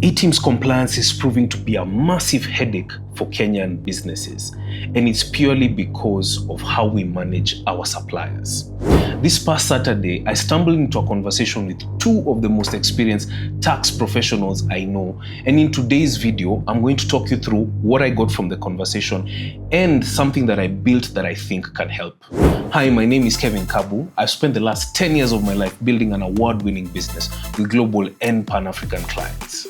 eTims compliance is proving to be a massive headache for Kenyan businesses, and it's purely because of how we manage our suppliers. This past Saturday, I stumbled into a conversation with two of the most experienced tax professionals I know, and in today's video, I'm going to talk you through what I got from the conversation and something that I built that I think can help. Hi, my name is Kevin Kabu. I've spent the last 10 years of my life building an award-winning business with global and Pan-African clients.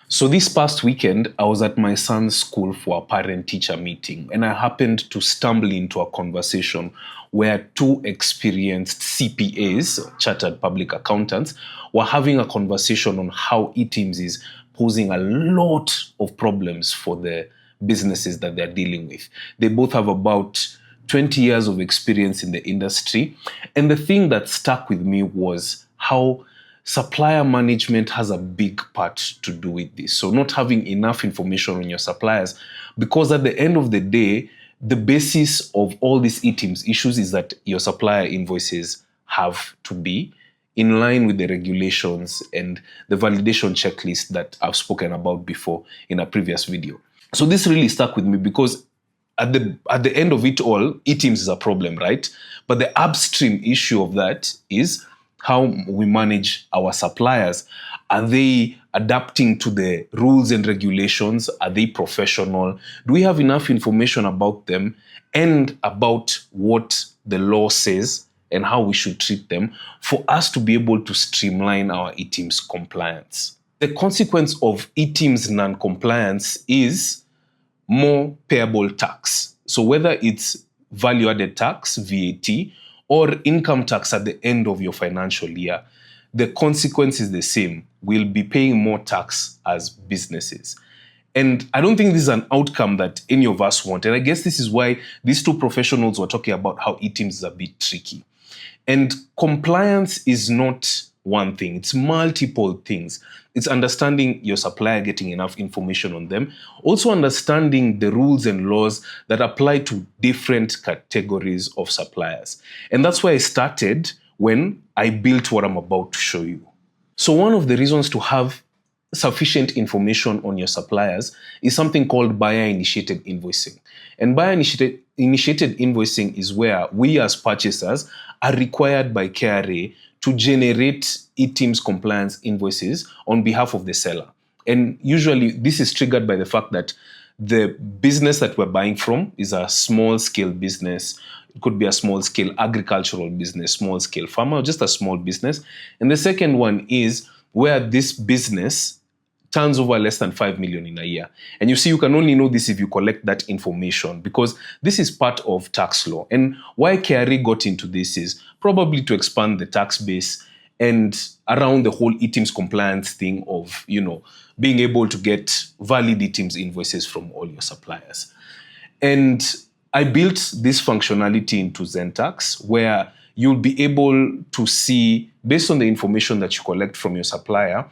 So this past weekend, I was at my son's school for a parent-teacher meeting, and I happened to stumble into a conversation where two experienced CPAs, Chartered Public Accountants, were having a conversation on how eTims is posing a lot of problems for the businesses that they're dealing with. They both have about 20 years of experience in the industry, and the thing that stuck with me was how supplier management has a big part to do with this. So not having enough information on your suppliers, because at the end of the day, the basis of all these eTims issues is that your supplier invoices have to be in line with the regulations and the validation checklist that I've spoken about before in a previous video. So this really stuck with me because at the end of it all, eTims is a problem, right? But the upstream issue of that is how we manage our suppliers. Are they adapting to the rules and regulations? Are they professional? Do we have enough information about them and about what the law says and how we should treat them for us to be able to streamline our eTims compliance? The consequence of eTims non-compliance is more payable tax. So whether it's value-added tax, VAT, or income tax at the end of your financial year, the consequence is the same. We'll be paying more tax as businesses. And I don't think this is an outcome that any of us want. And I guess this is why these two professionals were talking about how eTims is a bit tricky. And compliance is not one thing, it's multiple things. It's understanding your supplier, getting enough information on them. Also understanding the rules and laws that apply to different categories of suppliers. And that's where I started when I built what I'm about to show you. So one of the reasons to have sufficient information on your suppliers is something called buyer-initiated invoicing. And buyer-initiated invoicing is where we as purchasers are required by KRA to generate eTims compliance invoices on behalf of the seller. And usually this is triggered by the fact that the business that we're buying from is a small-scale business. It could be a small-scale agricultural business, small-scale farmer, or just a small business. And the second one is where this business turns over less than 5 million in a year. And you see, you can only know this if you collect that information, because this is part of tax law. And why KRA got into this is probably to expand the tax base and around the whole eTims compliance thing of, being able to get valid eTims invoices from all your suppliers. And I built this functionality into ZenTax where you'll be able to see, based on the information that you collect from your supplier,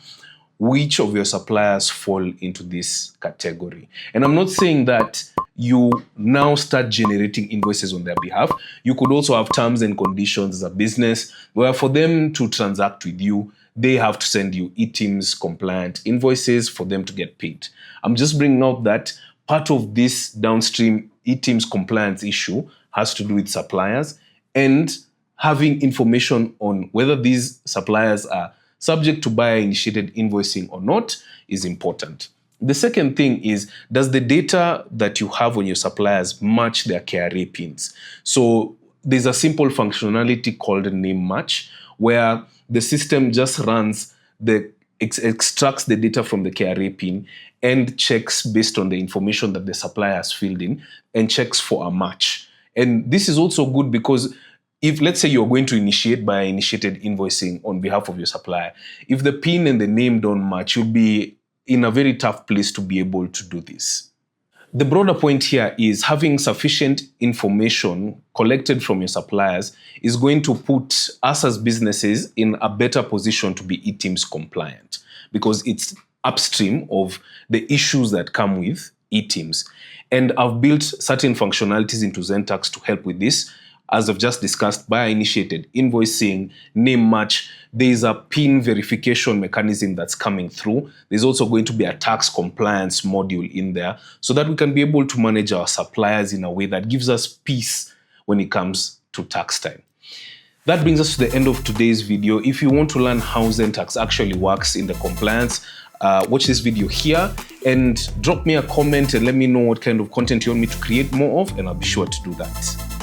which of your suppliers fall into this category. And I'm not saying that you now start generating invoices on their behalf. You could also have terms and conditions as a business where for them to transact with you, they have to send you eTims compliant invoices for them to get paid. I'm just bringing out that part of this downstream eTims compliance issue has to do with suppliers and having information on whether these suppliers are subject to buyer-initiated invoicing or not is important. The second thing is, does the data that you have on your suppliers match their KRA PINs? So there's a simple functionality called name match, where the system just runs, extracts the data from the KRA PIN and checks based on the information that the supplier has filled in and checks for a match. And this is also good because if, let's say, you're going to initiate buyer-initiated invoicing on behalf of your supplier, if the PIN and the name don't match, you'll be in a very tough place to be able to do this. The broader point here is having sufficient information collected from your suppliers is going to put us as businesses in a better position to be eTims compliant because it's upstream of the issues that come with eTims. And I've built certain functionalities into ZenTax to help with this. as I've just discussed, buyer-initiated invoicing, name match. There's a PIN verification mechanism that's coming through. There's also going to be a tax compliance module in there so that we can be able to manage our suppliers in a way that gives us peace when it comes to tax time. That brings us to the end of today's video. If you want to learn how ZenTax actually works in the compliance, watch this video here and drop me a comment and let me know what kind of content you want me to create more of, and I'll be sure to do that.